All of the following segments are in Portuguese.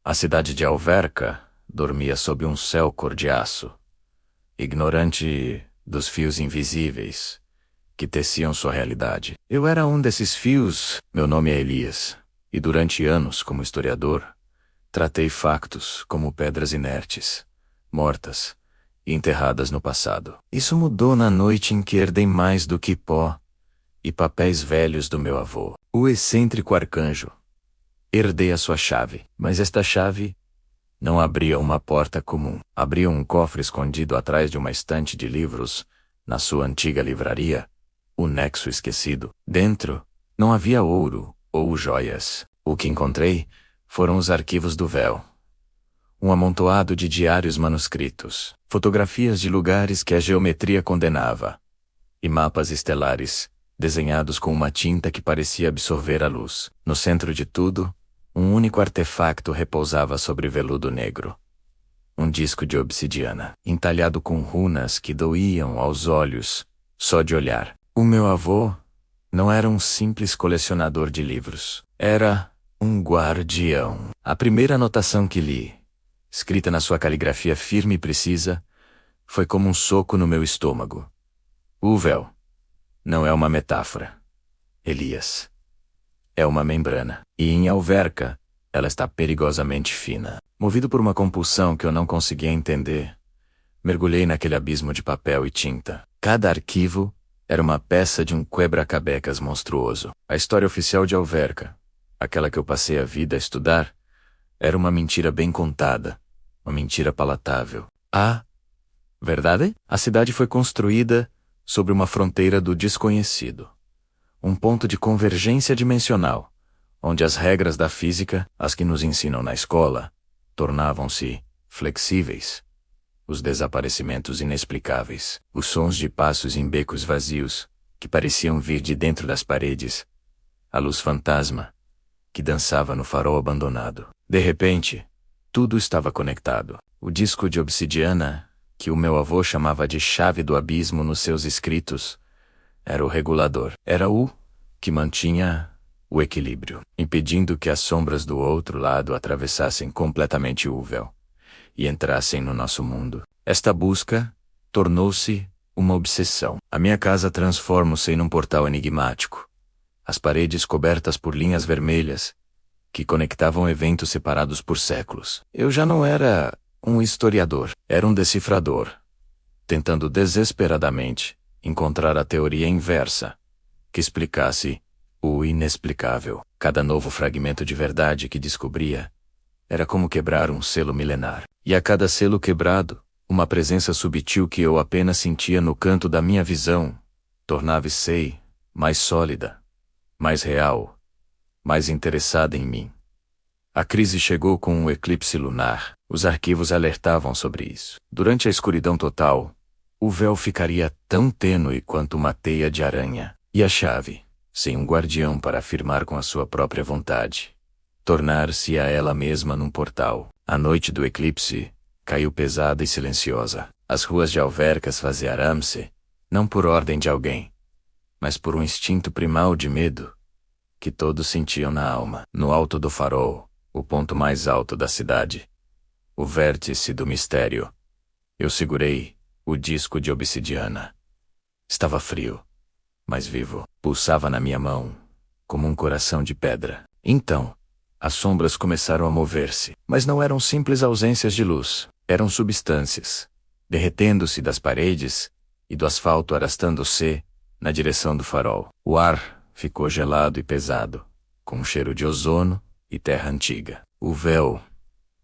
A cidade de Alverca dormia sob um céu cor de aço, ignorante dos fios invisíveis que teciam sua realidade. Eu era um desses fios. Meu nome é Elias, e durante anos, como historiador, tratei factos como pedras inertes, mortas e enterradas no passado. Isso mudou na noite em que herdei mais do que pó e papéis velhos do meu avô, o excêntrico arcanjo. Herdei a sua chave, mas esta chave não abria uma porta comum. Abria um cofre escondido atrás de uma estante de livros na sua antiga livraria, o Nexo Esquecido. Dentro não havia ouro ou joias. O que encontrei foram os arquivos do véu. Um amontoado de diários manuscritos, fotografias de lugares que a geometria condenava, e mapas estelares, desenhados com uma tinta que parecia absorver a luz. No centro de tudo, um único artefacto repousava sobre veludo negro. Um disco de obsidiana, entalhado com runas que doíam aos olhos, só de olhar. O meu avô não era um simples colecionador de livros. Era um guardião. A primeira anotação que li, escrita na sua caligrafia firme e precisa, foi como um soco no meu estômago. O véu não é uma metáfora, Elias. É uma membrana. E em Alverca, ela está perigosamente fina. Movido por uma compulsão que eu não conseguia entender, mergulhei naquele abismo de papel e tinta. Cada arquivo era uma peça de um quebra-cabecas monstruoso. A história oficial de Alverca, aquela que eu passei a vida a estudar, era uma mentira bem contada, uma mentira palatável. A verdade? A cidade foi construída sobre uma fronteira do desconhecido. Um ponto de convergência dimensional, onde as regras da física, as que nos ensinam na escola, tornavam-se flexíveis. Os desaparecimentos inexplicáveis, os sons de passos em becos vazios, que pareciam vir de dentro das paredes, a luz fantasma, que dançava no farol abandonado. De repente, tudo estava conectado. O disco de obsidiana, que o meu avô chamava de chave do abismo nos seus escritos, era o regulador. Era o que mantinha o equilíbrio, impedindo que as sombras do outro lado atravessassem completamente o véu e entrassem no nosso mundo. Esta busca tornou-se uma obsessão. A minha casa transforma-se num portal enigmático. As paredes cobertas por linhas vermelhas, que conectavam eventos separados por séculos. Eu já não era um historiador, era um decifrador, tentando desesperadamente encontrar a teoria inversa, que explicasse o inexplicável. Cada novo fragmento de verdade que descobria era como quebrar um selo milenar. E a cada selo quebrado, uma presença sutil que eu apenas sentia no canto da minha visão, tornava-se mais sólida, mais real, mais interessada em mim. A crise chegou com um eclipse lunar. Os arquivos alertavam sobre isso. Durante a escuridão total, o véu ficaria tão tênue quanto uma teia de aranha. E a chave, sem um guardião para afirmar com a sua própria vontade, tornar-se a ela mesma num portal. A noite do eclipse caiu pesada e silenciosa. As ruas de Alverca esvaziaram-se, não por ordem de alguém, mas por um instinto primal de medo que todos sentiam na alma. No alto do farol, o ponto mais alto da cidade, o vértice do mistério, eu segurei o disco de obsidiana. Estava frio, mas vivo. Pulsava na minha mão, como um coração de pedra. Então, as sombras começaram a mover-se, mas não eram simples ausências de luz. Eram substâncias, derretendo-se das paredes e do asfalto arrastando-se na direção do farol. O ar ficou gelado e pesado, com um cheiro de ozono e terra antiga. O véu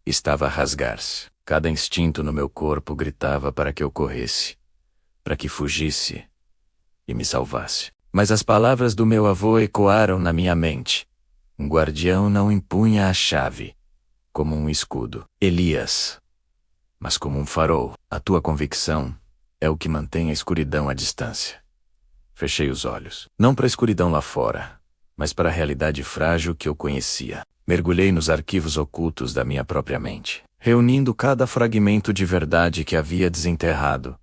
estava a rasgar-se. Cada instinto no meu corpo gritava para que eu corresse, para que fugisse e me salvasse. Mas as palavras do meu avô ecoaram na minha mente. Um guardião não empunha a chave como um escudo, Elias, mas como um farol. A tua convicção é o que mantém a escuridão à distância. Fechei os olhos, não para a escuridão lá fora, mas para a realidade frágil que eu conhecia. Mergulhei nos arquivos ocultos da minha própria mente, reunindo cada fragmento de verdade que havia desenterrado,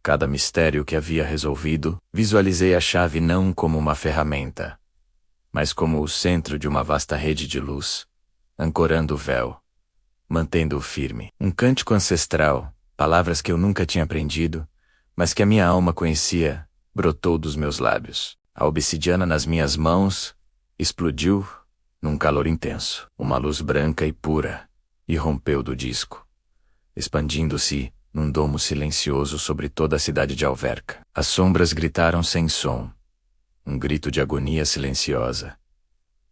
cada mistério que havia resolvido. Visualizei a chave não como uma ferramenta, mas como o centro de uma vasta rede de luz, ancorando o véu, mantendo-o firme. Um cântico ancestral, palavras que eu nunca tinha aprendido, mas que a minha alma conhecia, brotou dos meus lábios. A obsidiana nas minhas mãos explodiu num calor intenso. Uma luz branca e pura irrompeu do disco, expandindo-se num domo silencioso sobre toda a cidade de Alverca. As sombras gritaram sem som, um grito de agonia silenciosa,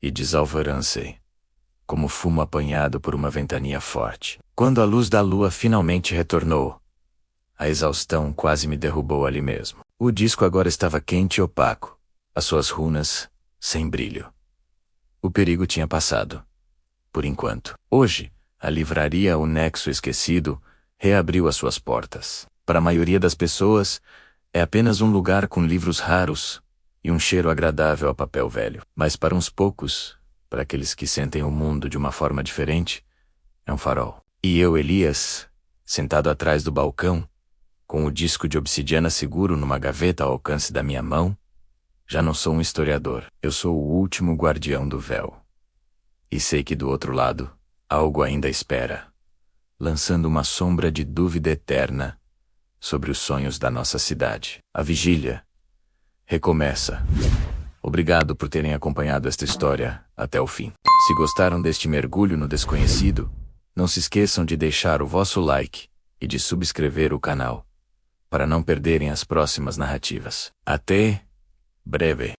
e desalvorança, como fumo apanhado por uma ventania forte. Quando a luz da lua finalmente retornou, a exaustão quase me derrubou ali mesmo. O disco agora estava quente e opaco, as suas runas sem brilho. O perigo tinha passado. Por enquanto. Hoje, a livraria O Nexo Esquecido reabriu as suas portas. Para a maioria das pessoas, é apenas um lugar com livros raros e um cheiro agradável a papel velho. Mas para uns poucos, para aqueles que sentem o mundo de uma forma diferente, é um farol. E eu, Elias, sentado atrás do balcão, com o disco de obsidiana seguro numa gaveta ao alcance da minha mão, já não sou um historiador. Eu sou o último guardião do véu. E sei que do outro lado, algo ainda espera, lançando uma sombra de dúvida eterna sobre os sonhos da nossa cidade. A vigília recomeça. Obrigado por terem acompanhado esta história até o fim. Se gostaram deste mergulho no desconhecido, não se esqueçam de deixar o vosso like e de subscrever o canal, para não perderem as próximas narrativas. Até breve.